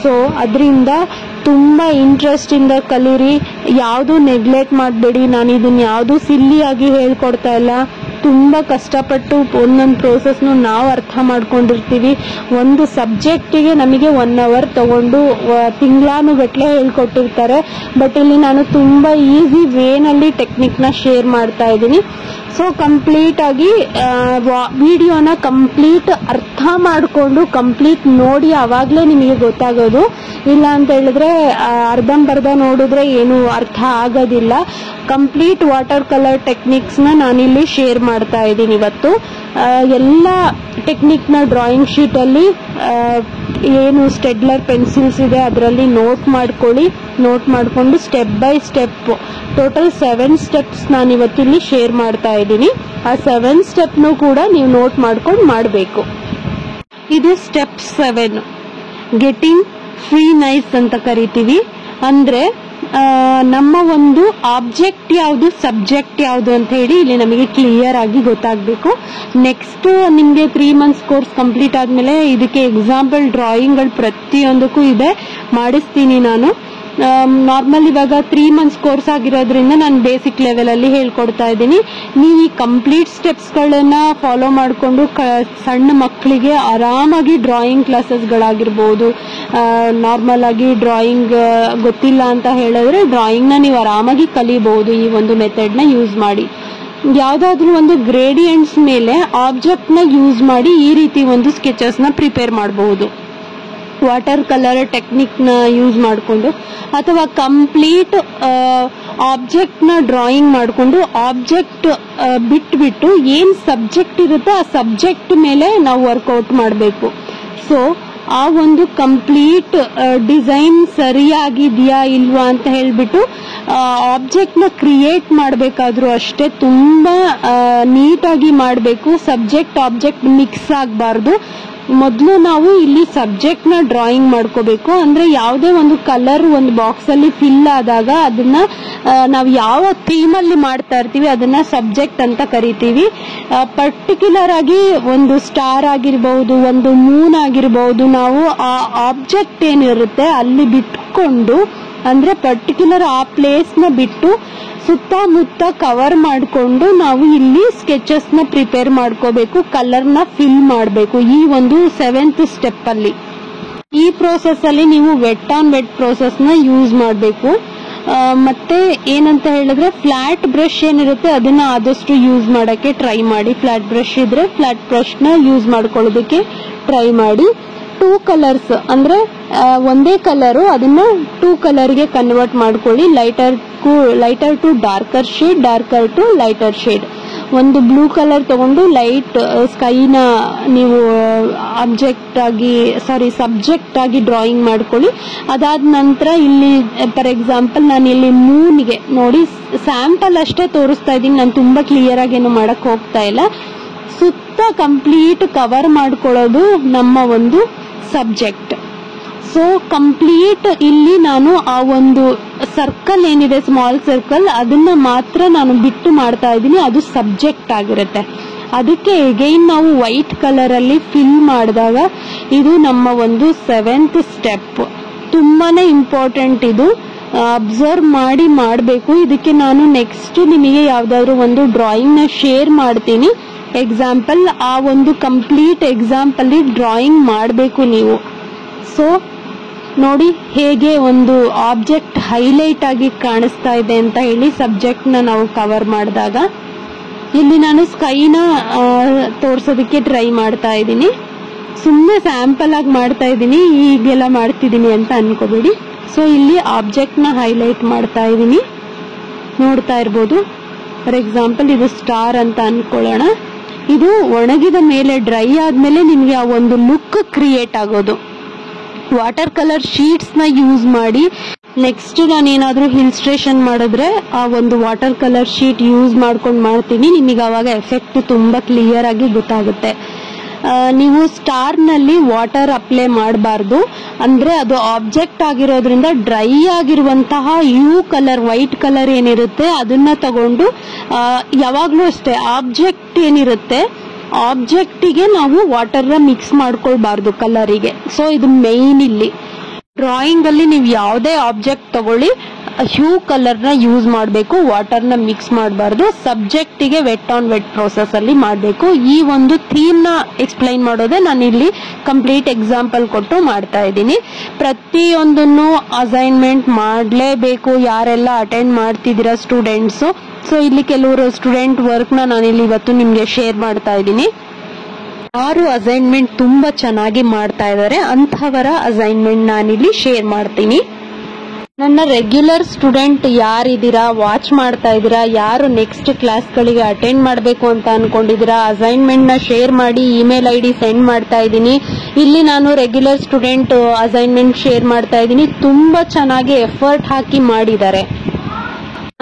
ಸೊ ಅದರಿಂದ ತುಂಬಾ ಇಂಟ್ರೆಸ್ಟ್ ಇಂದ ಕಲೀರಿ. ಯಾವುದು ನೆಗ್ಲೆಕ್ಟ್ ಮಾಡಬೇಡಿ. ನಾನು ಇದನ್ನ ಯಾವುದು ಸಿಲ್ಲಿಯಾಗಿ ಹೇಳ್ಕೊಡ್ತಾ ಇಲ್ಲ. ತುಂಬಾ ಕಷ್ಟಪಟ್ಟು ಒಂದೊಂದು ಪ್ರೋಸೆಸ್ನು ನಾವು ಅರ್ಥ ಮಾಡ್ಕೊಂಡಿರ್ತೀವಿ. ಒಂದು ಸಬ್ಜೆಕ್ಟಿಗೆ ನಮಗೆ 1 hour ತಗೊಂಡು ತಿಂಗಳಾನುಗಟ್ಲೆ ಹೇಳ್ಕೊಟ್ಟಿರ್ತಾರೆ. ಬಟ್ ಇಲ್ಲಿ ನಾನು ತುಂಬಾ ಈಸಿ ವೇನಲ್ಲಿ ಟೆಕ್ನಿಕ್ನ ಶೇರ್ ಮಾಡ್ತಾ ಇದ್ದೀನಿ. ಸೊ ಕಂಪ್ಲೀಟ್ ಆಗಿ ವಿಡಿಯೋನ ಕಂಪ್ಲೀಟ್ ಅರ್ಥ ಮಾಡಿಕೊಂಡು ಕಂಪ್ಲೀಟ್ ನೋಡಿ, ಅವಾಗಲೇ ನಿಮಗೆ ಗೊತ್ತಾಗೋದು. ಇಲ್ಲ ಅಂತ ಹೇಳಿದ್ರೆ ಅರ್ಧಂಬರ್ಧ ನೋಡಿದ್ರೆ ಏನು ಅರ್ಥ ಆಗೋದಿಲ್ಲ. ಕಂಪ್ಲೀಟ್ ವಾಟರ್ ಕಲರ್ ಟೆಕ್ನಿಕ್ಸ್ ನ ನಾನಿಲ್ಲಿ ಶೇರ್ ಮಾಡ್ತಾ ಇದ್ದೀನಿ ಇವತ್ತು. ಎಲ್ಲ ಟೆಕ್ನಿಕ್ ನ ಡ್ರಾಯಿಂಗ್ ಶೀಟ್ ಅಲ್ಲಿ ಏನು ಸ್ಟೆಡ್ಲರ್ ಪೆನ್ಸಿಲ್ಸ್ ಇದೆ ಅದರಲ್ಲಿ ನೋಟ್ ಮಾಡ್ಕೊಳ್ಳಿ. ನೋಟ್ ಮಾಡಿಕೊಂಡು step by step total 7 steps ನಾನು ಇವತ್ತಿಲ್ಲಿ ಶೇರ್ ಮಾಡ್ತಾ ಇದ್ದೀನಿ. ಆ 7 ಸ್ಟೆಪ್ನು ಕೂಡ ನೀವು ನೋಟ್ ಮಾಡ್ಕೊಂಡು ಮಾಡಬೇಕು. ಇದು ಸ್ಟೆಪ್ 7, ಗೆಟಿಂಗ್ ಫ್ರೀ ನೈಫ್ ಅಂತ ಕರಿತೀವಿ. ಅಂದ್ರೆ ನಮ್ಮ ಒಂದು ಆಬ್ಜೆಕ್ಟ್ ಯಾವುದು, ಸಬ್ಜೆಕ್ಟ್ ಯಾವುದು ಅಂತ ಹೇಳಿ ಇಲ್ಲಿ ನಮಗೆ ಕ್ಲಿಯರ್ ಆಗಿ ಗೊತ್ತಾಗಬೇಕು. ನೆಕ್ಸ್ಟ್ ನಿಮಗೆ 3 months ಕೋರ್ಸ್ ಕಂಪ್ಲೀಟ್ ಆದ್ಮೇಲೆ ಇದಕ್ಕೆ ಎಕ್ಸಾಂಪಲ್ ಡ್ರಾಯಿಂಗ್ಗಳು ಪ್ರತಿಯೊಂದಕ್ಕೂ ಇದೆ, ಮಾಡಿಸ್ತೀನಿ ನಾನು. ನಾರ್ಮಲ್ ಇವಾಗ 3 months ಕೋರ್ಸ್ ಆಗಿರೋದ್ರಿಂದ ನಾನು ಬೇಸಿಕ್ ಲೆವೆಲ್ ಅಲ್ಲಿ ಹೇಳ್ಕೊಡ್ತಾ ಇದ್ದೀನಿ. ನೀವು ಈ ಕಂಪ್ಲೀಟ್ ಸ್ಟೆಪ್ಸ್ ಗಳನ್ನ ಫಾಲೋ ಮಾಡಿಕೊಂಡು ಸಣ್ಣ ಮಕ್ಕಳಿಗೆ ಆರಾಮಾಗಿ ಡ್ರಾಯಿಂಗ್ ಕ್ಲಾಸಸ್ ಗಳಾಗಿರ್ಬಹುದು, ನಾರ್ಮಲ್ ಆಗಿ ಡ್ರಾಯಿಂಗ್ ಗೊತ್ತಿಲ್ಲ ಅಂತ ಹೇಳಿದ್ರೆ ಡ್ರಾಯಿಂಗ್ ನ ನೀವು ಆರಾಮಾಗಿ ಕಲಿಬಹುದು ಈ ಒಂದು ಮೆಥಡ್ ನ ಯೂಸ್ ಮಾಡಿ. ಯಾವ್ದಾದ್ರು ಒಂದು ಗ್ರೇಡಿಯಂಟ್ಸ್ ಮೇಲೆ ಆಬ್ಜೆಕ್ಟ್ ನ ಯೂಸ್ ಮಾಡಿ ಈ ರೀತಿ ಒಂದು ಸ್ಕೆಚಸ್ ನ ಪ್ರಿಪೇರ್ ಮಾಡಬಹುದು. ವಾಟರ್ ಕಲರ್ ಟೆಕ್ನಿಕ್ ನ ಯೂಸ್ ಮಾಡಿಕೊಂಡು ಅಥವಾ ಕಂಪ್ಲೀಟ್ ಆಬ್ಜೆಕ್ಟ್ ನ ಡ್ರಾಯಿಂಗ್ ಮಾಡಿಕೊಂಡು ಆಬ್ಜೆಕ್ಟ್ ಬಿಟ್ಟು ಏನ್ ಸಬ್ಜೆಕ್ಟ್ ಇರುತ್ತೆ ಆ ಸಬ್ಜೆಕ್ಟ್ ಮೇಲೆ ನಾವು ವರ್ಕೌಟ್ ಮಾಡಬೇಕು. ಸೊ ಆ ಒಂದು ಕಂಪ್ಲೀಟ್ ಡಿಸೈನ್ ಸರಿಯಾಗಿದೆಯಾ ಇಲ್ವಾ ಅಂತ ಹೇಳ್ಬಿಟ್ಟು ಆಬ್ಜೆಕ್ಟ್ ನ ಕ್ರಿಯೇಟ್ ಮಾಡಬೇಕಾದ್ರೂ ಅಷ್ಟೇ ತುಂಬಾ ನೀಟಾಗಿ ಮಾಡಬೇಕು. ಸಬ್ಜೆಕ್ಟ್ ಆಬ್ಜೆಕ್ಟ್ ಮಿಕ್ಸ್ ಆಗಬಾರ್ದು. ಮೊದಲು ನಾವು ಇಲ್ಲಿ ಸಬ್ಜೆಕ್ಟ್ ನ ಡ್ರಾಯಿಂಗ್ ಮಾಡ್ಕೋಬೇಕು. ಅಂದ್ರೆ ಯಾವುದೇ ಒಂದು ಕಲರ್ ಒಂದು ಬಾಕ್ಸ್ ಅಲ್ಲಿ ಫಿಲ್ ಆದಾಗ ಅದನ್ನ ನಾವು ಯಾವ ಥೀಮ್ ಅಲ್ಲಿ ಮಾಡ್ತಾ ಇರ್ತೀವಿ ಅದನ್ನ ಸಬ್ಜೆಕ್ಟ್ ಅಂತ ಕರಿತೀವಿ. ಪರ್ಟಿಕ್ಯುಲರ್ ಆಗಿ ಒಂದು ಸ್ಟಾರ್ ಆಗಿರಬಹುದು, ಒಂದು ಮೂನ್ ಆಗಿರಬಹುದು, ನಾವು ಆ ಆಬ್ಜೆಕ್ಟ್ ಏನಿರುತ್ತೆ ಅಲ್ಲಿ ಬಿಟ್ಕೊಂಡು, ಅಂದ್ರೆ ಪರ್ಟಿಕ್ಯುಲರ್ ಆ ಪ್ಲೇಸ್ ನ ಬಿಟ್ಟು ಸುತ್ತಮುತ್ತ ಕವರ್ ಮಾಡಿಕೊಂಡು ನಾವು ಇಲ್ಲಿ ಸ್ಕೆಚಸ್ ನ ಪ್ರಿಪೇರ್ ಮಾಡ್ಕೋಬೇಕು, ಕಲರ್ ನ ಫಿಲ್ ಮಾಡಬೇಕು ಈ ಒಂದು 7th ಸ್ಟೆಪ್ ಅಲ್ಲಿ. ಈ ಪ್ರೋಸೆಸ್ ಅಲ್ಲಿ ನೀವು ವೆಟ್ ಆನ್ ವೆಟ್ ಪ್ರೋಸೆಸ್ ನ ಯೂಸ್ ಮಾಡಬೇಕು. ಮತ್ತೆ ಏನಂತ ಹೇಳಿದ್ರೆ ಫ್ಲಾಟ್ ಬ್ರಷ್ ಏನಿರುತ್ತೆ ಅದನ್ನ ಆದಷ್ಟು ಯೂಸ್ ಮಾಡಕ್ಕೆ ಟ್ರೈ ಮಾಡಿ. ಫ್ಲಾಟ್ ಬ್ರಷ್ ಇದ್ರೆ ಫ್ಲಾಟ್ ಬ್ರಷ್ ನ ಯೂಸ್ ಮಾಡ್ಕೊಳ್ಳೋದಕ್ಕೆ ಟ್ರೈ ಮಾಡಿ. 2 ಕಲರ್ಸ್ ಅಂದ್ರೆ ಒಂದೇ ಕಲರು ಅದನ್ನ 2 ಕಲರ್ಗೆ ಕನ್ವರ್ಟ್ ಮಾಡ್ಕೊಳ್ಳಿ. Lighter to darker shade, darker to lighter shade. ಒಂದು ಬ್ಲೂ ಕಲರ್ ತಗೊಂಡು ಲೈಟ್ ಸ್ಕೈನ ನೀವು ಸಬ್ಜೆಕ್ಟ್ ಆಗಿ ಡ್ರಾಯಿಂಗ್ ಮಾಡ್ಕೊಳ್ಳಿ. ಅದಾದ ನಂತರ ಇಲ್ಲಿ ಫಾರ್ ಎಕ್ಸಾಂಪಲ್ ನಾನು ಇಲ್ಲಿ ಮೂನ್ಗೆ ನೋಡಿ ಸ್ಯಾಂಪಲ್ ಅಷ್ಟೇ ತೋರಿಸ್ತಾ ಇದ್ದೀನಿ, ನಾನು ತುಂಬಾ ಕ್ಲಿಯರ್ ಆಗಿ ಏನು ಮಾಡಕ್ ಹೋಗ್ತಾ ಇಲ್ಲ. ಸುತ್ತ ಕಂಪ್ಲೀಟ್ ಕವರ್ ಮಾಡ್ಕೊಳ್ಳೋದು ನಮ್ಮ ಒಂದು ಸಬ್ಜೆಕ್ಟ್. ಸೊ ಕಂಪ್ಲೀಟ್ ಇಲ್ಲಿ ನಾನು ಆ ಒಂದು ಸರ್ಕಲ್ ಏನಿದೆ ಸ್ಮಾಲ್ ಸರ್ಕಲ್ ಅದನ್ನ ಮಾತ್ರ ನಾನು ಬಿಟ್ಟು ಮಾಡ್ತಾ ಇದ್ದೀನಿ, ಅದು ಸಬ್ಜೆಕ್ಟ್ ಆಗಿರುತ್ತೆ. ಅದಕ್ಕೆ ಅಗೈನ್ ನಾವು ವೈಟ್ ಕಲರ್ ಅಲ್ಲಿ ಫಿಲ್ ಮಾಡಿದಾಗ ಇದು ನಮ್ಮ ಒಂದು 7th ಸ್ಟೆಪ್. ತುಂಬಾನೇ ಇಂಪಾರ್ಟೆಂಟ್ ಇದು, ಅಬ್ಸರ್ವ್ ಮಾಡಿ ಮಾಡಬೇಕು. ಇದಕ್ಕೆ ನಾನು ನೆಕ್ಸ್ಟ್ ನಿಮಗೆ ಯಾವ್ದಾದ್ರು ಒಂದು ಡ್ರಾಯಿಂಗ್ ನ ಶೇರ್ ಮಾಡ್ತೀನಿ. ಎಕ್ಸಾಂಪಲ್ ಆ ಒಂದು ಕಂಪ್ಲೀಟ್ ಎಕ್ಸಾಂಪಲ್ ಡ್ರಾಯಿಂಗ್ ಮಾಡಬೇಕು ನೀವು. ಸೊ ನೋಡಿ ಹೇಗೆ ಒಂದು ಆಬ್ಜೆಕ್ಟ್ ಹೈಲೈಟ್ ಆಗಿ ಕಾಣಿಸ್ತಾ ಇದೆ ಅಂತ ಹೇಳಿ ಸಬ್ಜೆಕ್ಟ್ ನ ನಾವು ಕವರ್ ಮಾಡಿದಾಗ. ಇಲ್ಲಿ ನಾನು ಸ್ಕೈನ ತೋರ್ಸೋದಕ್ಕೆ ಟ್ರೈ ಮಾಡ್ತಾ ಇದ್ದೀನಿ, ಸುಮ್ಮನೆ ಸ್ಯಾಂಪಲ್ ಆಗಿ ಮಾಡ್ತಾ ಇದ್ದೀನಿ, ಈಗೆಲ್ಲ ಮಾಡ್ತಿದ್ದೀನಿ ಅಂತ ಅನ್ಕೋಬೇಡಿ. ಸೊ ಇಲ್ಲಿ ಆಬ್ಜೆಕ್ಟ್ ನ ಹೈಲೈಟ್ ಮಾಡ್ತಾ ಇದ್ದೀನಿ, ನೋಡ್ತಾ ಇರ್ಬೋದು. ಫಾರ್ ಎಕ್ಸಾಂಪಲ್ ಇದು ಸ್ಟಾರ್ ಅಂತ ಅನ್ಕೊಳ್ಳೋಣ. ಇದು ಒಣಗಿದ ಮೇಲೆ ಡ್ರೈ ಆದ್ಮೇಲೆ ನಿಮ್ಗೆ ಆ ಒಂದು ಲುಕ್ ಕ್ರಿಯೇಟ್ ಆಗೋದು. ವಾಟರ್ ಕಲರ್ ಶೀಟ್ಸ್ ನ ಯೂಸ್ ಮಾಡಿ ನೆಕ್ಸ್ಟ್ ನಾನು ಏನಾದ್ರೂ ಹಿಲ್ ಸ್ಟೇಷನ್ ಮಾಡಿದ್ರೆ ಆ ಒಂದು ವಾಟರ್ ಕಲರ್ ಶೀಟ್ ಯೂಸ್ ಮಾಡ್ಕೊಂಡು ಮಾಡ್ತೀನಿ. ನಿಮಗೆ ಅವಾಗ ಎಫೆಕ್ಟ್ ತುಂಬಾ ಕ್ಲಿಯರ್ ಆಗಿ ಗೊತ್ತಾಗುತ್ತೆ. ನೀವು ಸ್ಟಾರ್ ನಲ್ಲಿ ವಾಟರ್ ಅಪ್ಲೈ ಮಾಡಬಾರ್ದು, ಅಂದ್ರೆ ಅದು ಆಬ್ಜೆಕ್ಟ್ ಆಗಿರೋದ್ರಿಂದ ಡ್ರೈ ಆಗಿರುವಂತಹ ಕಲರ್ ವೈಟ್ ಕಲರ್ ಏನಿರುತ್ತೆ ಅದನ್ನ ತಗೊಂಡು ಯಾವಾಗ್ಲೂ ಅಷ್ಟೇ ಆಬ್ಜೆಕ್ಟ್ ಏನಿರುತ್ತೆ ಆಬ್ಜೆಕ್ಟಿಗೆ ನಾವು ವಾಟರ್ ನ ಮಿಕ್ಸ್ ಮಾಡ್ಕೊಳ್ಬಾರ್ದು ಕಲರಿಗೆ. ಸೊ ಇದು ಮೈನ್ ಇಲ್ಲಿ ಡ್ರಾಯಿಂಗ್ ಅಲ್ಲಿ ನೀವು ಯಾವುದೇ ಆಬ್ಜೆಕ್ಟ್ ತಗೊಳ್ಳಿ ಕಲರ್ ನ ಯೂಸ್ ಮಾಡಬೇಕು, ವಾಟರ್ ನ ಮಿಕ್ಸ್ ಮಾಡಬಾರ್ದು. ಸಬ್ಜೆಕ್ಟ್ ಗೆ ವೆಟ್ ಆನ್ ವೆಟ್ ಪ್ರೋಸೆಸ್ ಅಲ್ಲಿ ಮಾಡಬೇಕು. ಈ ಒಂದು ಥೀಮ್ ನ ಎಕ್ಸ್ಪ್ಲೈನ್ ಮಾಡೋದೇ ನಾನು ಇಲ್ಲಿ ಕಂಪ್ಲೀಟ್ ಎಕ್ಸಾಂಪಲ್ ಕೊಟ್ಟು ಮಾಡ್ತಾ ಇದ್ದೀನಿ. ಪ್ರತಿಯೊಂದನ್ನು ಅಸೈನ್ಮೆಂಟ್ ಮಾಡಲೇಬೇಕು, ಯಾರೆಲ್ಲ ಅಟೆಂಡ್ ಮಾಡ್ತಿದ್ದೀರಾ ಸ್ಟೂಡೆಂಟ್ಸ್. ಸೊ ಇಲ್ಲಿ ಕೆಲವರು ಸ್ಟೂಡೆಂಟ್ ವರ್ಕ್ ನ ನಾನಿಲ್ಲಿ ಇವತ್ತು ನಿಮ್ಗೆ ಶೇರ್ ಮಾಡ್ತಾ ಇದ್ದೀನಿ. 6 ಅಸೈನ್ಮೆಂಟ್ ತುಂಬಾ ಚೆನ್ನಾಗಿ ಮಾಡ್ತಾ ಇದ್ದಾರೆ, ಅಂತಹವರ ಅಸೈನ್ಮೆಂಟ್ ನಾನಿಲ್ಲಿ ಶೇರ್ ಮಾಡ್ತೀನಿ. ನನ್ನ ರೆಗ್ಯುಲರ್ ಸ್ಟೂಡೆಂಟ್ ಯಾರಿದ್ದೀರಾ, ವಾಚ್ ಮಾಡ್ತಾ ಇದ್ದೀರಾ, ಯಾರು ನೆಕ್ಸ್ಟ್ ಕ್ಲಾಸ್ಗಳಿಗೆ ಅಟೆಂಡ್ ಮಾಡಬೇಕು ಅಂತ ಅನ್ಕೊಂಡಿದ್ದೀರಾ, ಅಸೈನ್ಮೆಂಟ್ ನ ಶೇರ್ ಮಾಡಿ ಇಮೇಲ್ ID ಸೆಂಡ್ ಮಾಡ್ತಾ ಇದ್ದೀನಿ. ಇಲ್ಲಿ ನಾನು ರೆಗ್ಯುಲರ್ ಸ್ಟೂಡೆಂಟ್ ಅಸೈನ್ಮೆಂಟ್ ಶೇರ್ ಮಾಡ್ತಾ ಇದ್ದೀನಿ. ತುಂಬಾ ಚೆನ್ನಾಗಿ ಎಫರ್ಟ್ ಹಾಕಿ ಮಾಡಿದ್ದಾರೆ.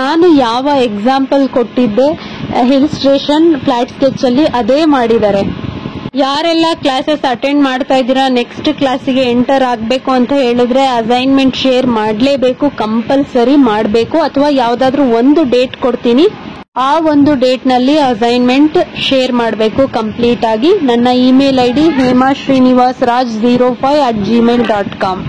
ನಾನು ಯಾವ ಎಕ್ಸಾಂಪಲ್ ಕೊಟ್ಟಿದ್ದೆ ಹಿಲ್ ಸ್ಟೇಷನ್ ಫ್ಲಾಟ್ ಸ್ಕೆಚ್ ಅಲ್ಲಿ ಅದೇ ಮಾಡಿದ್ದಾರೆ. ಯಾರೆಲ್ಲ ಕ್ಲಾಸಸ್ ಅಟೆಂಡ್ ಮಾಡ್ತಾ ಇದ್ದೀರಾ, ನೆಕ್ಸ್ಟ್ ಕ್ಲಾಸಿಗೆ ಎಂಟರ್ ಆಗಬೇಕು ಅಂತ ಹೇಳಿದ್ರೆ ಅಸೈನ್ಮೆಂಟ್ ಶೇರ್ ಮಾಡಲೇಬೇಕು, ಕಂಪಲ್ಸರಿ ಮಾಡಬೇಕು. ಅಥವಾ ಯಾವ್ದಾದ್ರು ಒಂದು ಡೇಟ್ ಕೊಡ್ತೀನಿ, ಆ ಒಂದು ಡೇಟ್ ನಲ್ಲಿ ಅಸೈನ್ಮೆಂಟ್ ಶೇರ್ ಮಾಡಬೇಕು ಕಂಪ್ಲೀಟ್ ಆಗಿ. ನನ್ನ ಇಮೇಲ್ ID hema srinivasraj05@gmail.com.